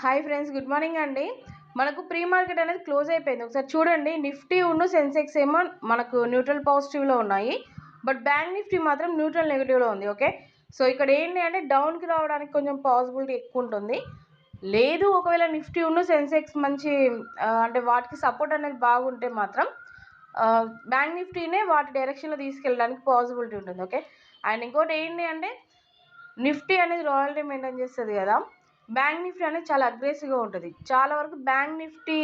Hi friends, good morning అండి. మనకు pre market అనేది క్లోజ్ అయిపోయింది. ఒకసారి చూడండి, నిఫ్టీ ఉన్న సెన్సెక్స్ ఏమో మనకు న్యూట్రల్ పాజిటివ్లో ఉన్నాయి, బట్ బ్యాంక్ నిఫ్టీ మాత్రం న్యూట్రల్ నెగిటివ్లో ఉంది. ఓకే, సో ఇక్కడ ఏంటి అంటే డౌన్కి రావడానికి కొంచెం పాసిబిలిటీ ఎక్కువ ఉంటుంది. లేదు, ఒకవేళ నిఫ్టీ ఉన్న సెన్సెక్స్ మంచి అంటే వాటికి సపోర్ట్ అనేది బాగుంటే మాత్రం బ్యాంక్ నిఫ్టీనే వాటి డైరెక్షన్లో తీసుకెళ్ళడానికి పాసిబిలిటీ ఉంటుంది. ఓకే, అండ్ ఇంకోటి ఏంటి అంటే నిఫ్టీ అనేది రాయల్టీ మెయింటైన్ చేస్తుంది కదా, బ్యాంక్ నిఫ్టీ అనేది చాలా అగ్రెసివ్గా ఉంటుంది. చాలా వరకు బ్యాంక్ నిఫ్టీ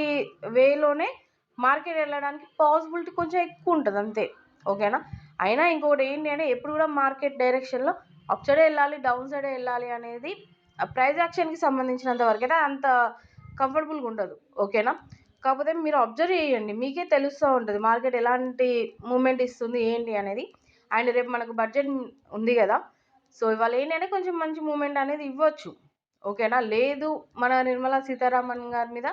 వేలోనే మార్కెట్ వెళ్ళడానికి పాసిబిలిటీ కొంచెం ఎక్కువ ఉంటుంది అంతే. ఓకేనా, అయినా ఇంకొకటి ఏంటి అంటే ఎప్పుడు కూడా మార్కెట్ డైరెక్షన్లో అప్ సైడే వెళ్ళాలి, డౌన్ సైడే వెళ్ళాలి అనేది ప్రైస్ యాక్షన్కి సంబంధించినంత వరకు అయితే అంత కంఫర్టబుల్గా ఉండదు. ఓకేనా, కాకపోతే మీరు అబ్జర్వ్ చేయండి, మీకే తెలుస్తూ ఉంటుంది మార్కెట్ ఎలాంటి మూమెంట్ ఇస్తుంది ఏంటి అనేది. అండ్ రేపు మనకు బడ్జెట్ ఉంది కదా, సో ఇవాళ ఏంటంటే కొంచెం మంచి మూమెంట్ అనేది ఇవ్వచ్చు. ఓకేనా, లేదు మన నిర్మలా సీతారామన్ గారి మీద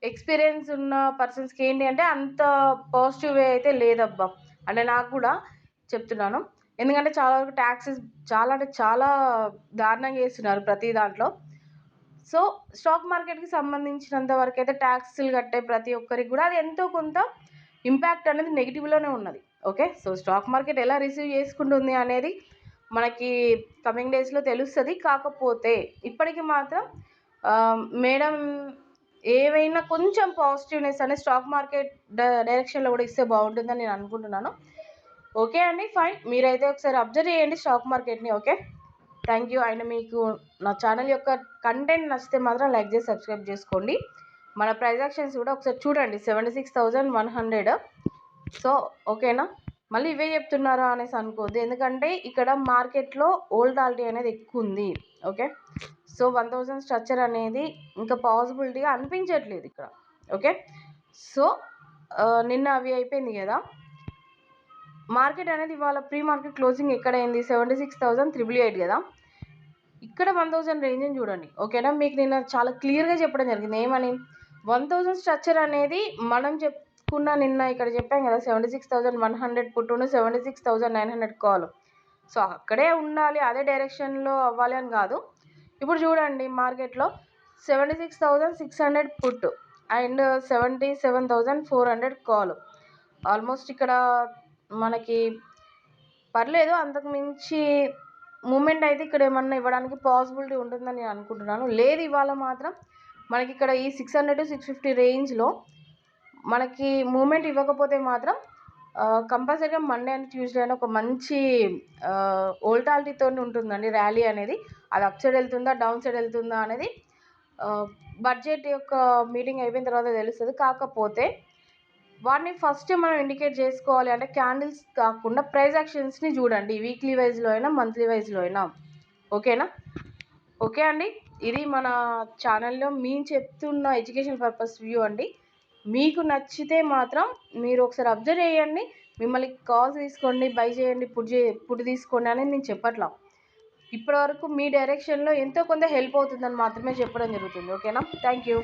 ఎక్స్పీరియన్స్ ఉన్న పర్సన్స్కి ఏంటి అంటే అంత పాజిటివ్ వే అయితే లేదబ్బా. అంటే నాకు కూడా చెప్తున్నాను, ఎందుకంటే చాలా వరకు ట్యాక్సెస్ చాలా అంటే చాలా దారుణంగా వేస్తున్నారు ప్రతి దాంట్లో. సో స్టాక్ మార్కెట్కి సంబంధించినంత వరకు అయితే ట్యాక్స్లు కట్టే ప్రతి ఒక్కరికి కూడా అది ఎంతో కొంత ఇంపాక్ట్ అనేది నెగిటివ్లోనే ఉన్నది. ఓకే, సో స్టాక్ మార్కెట్ ఎలా రిసీవ్ చేసుకుంటుంది అనేది మనకి కమింగ్ డేస్లో తెలుస్తుంది. కాకపోతే ఇప్పటికి మాత్రం మేడం ఏవైనా కొంచెం పాజిటివ్నెస్ అనేది స్టాక్ మార్కెట్ డైరెక్షన్లో కూడా ఇస్తే బాగుంటుందని నేను అనుకుంటున్నాను. ఓకే అండి, ఫైన్, మీరైతే ఒకసారి అబ్జర్వ్ చేయండి స్టాక్ మార్కెట్ని. Okay, thank you. అండ్ మీకు నా ఛానల్ యొక్క కంటెంట్ నచ్చితే మాత్రం లైక్ చేసి సబ్స్క్రైబ్ చేసుకోండి. మన ప్రైస్ యాక్షన్స్ కూడా ఒకసారి చూడండి, 76,100. సో ఓకేనా, మళ్ళీ ఇవే చెప్తున్నారా అనేసి అనుకోవద్దు, ఎందుకంటే ఇక్కడ మార్కెట్లో వోల్టాలిటీ అనేది ఎక్కువ ఉంది. ఓకే, సో 1000 స్ట్రక్చర్ అనేది ఇంకా పాసిబిలిటీగా అనిపించట్లేదు ఇక్కడ. ఓకే, సో నిన్న అవి అయిపోయింది కదా, మార్కెట్ అనేది ఇవాళ ప్రీ మార్కెట్ క్లోజింగ్ ఎక్కడైంది 76,388 కదా, ఇక్కడ 1000 రేంజ్ని చూడండి. ఓకేనా, మీకు నిన్న చాలా క్లియర్గా చెప్పడం జరిగింది. ఏమని 1000 స్ట్రక్చర్ అనేది మనం చెప్పుకున్న నిన్న ఇక్కడ చెప్పాం కదా, 76,100 పుట్టును 76,900 కాల్. సో అక్కడే ఉండాలి, అదే డైరెక్షన్లో అవ్వాలి అని కాదు. ఇప్పుడు చూడండి మార్కెట్లో 76,600 పుట్టు అండ్ 77,400 కాల్. ఆల్మోస్ట్ ఇక్కడ మనకి పర్లేదు, అంతకు మించి మూమెంట్ అయితే ఇక్కడ ఏమన్నా ఇవ్వడానికి పాసిబిలిటీ ఉంటుందని నేను అనుకుంటున్నాను. లేదు, ఇవాళ మాత్రం మనకి ఇక్కడ ఈ 600 to 650 రేంజ్లో మనకి మూమెంట్ ఇవ్వకపోతే మాత్రం కంపల్సరీగా మండే అండ్ ట్యూస్డే అని ఒక మంచి వోల్టాలిటీతో ఉంటుందండి ర్యాలీ అనేది. అది అప్ సైడ్ వెళ్తుందా డౌన్ సైడ్ వెళ్తుందా అనేది బడ్జెట్ యొక్క మీటింగ్ అయిపోయిన తర్వాత తెలుస్తుంది. కాకపోతే వాటిని ఫస్ట్ మనం ఇండికేట్ చేసుకోవాలి అంటే క్యాండిల్స్ కాకుండా ప్రైస్ యాక్షన్స్ని చూడండి, వీక్లీ వైజ్లో అయినా మంత్లీ వైజ్లో అయినా. ఓకేనా, ఓకే అండి, ఇది మన ఛానల్లో మేము చెప్తున్న ఎడ్యుకేషన్ పర్పస్ వ్యూ అండి. మీకు నచ్చితే మాత్రం మీరు ఒకసారి అబ్జర్వ్ చేయండి, మిమ్మల్ని కాల్స్ తీసుకోండి, బై చేయండి, పుట్టు తీసుకోండి అని నేను చెప్పట్లా. ఇప్పటివరకు మీ డైరెక్షన్లో ఎంతో కొంత హెల్ప్ అవుతుందని మాత్రమే చెప్పడం జరుగుతుంది. ఓకేనా, థ్యాంక్ యూ.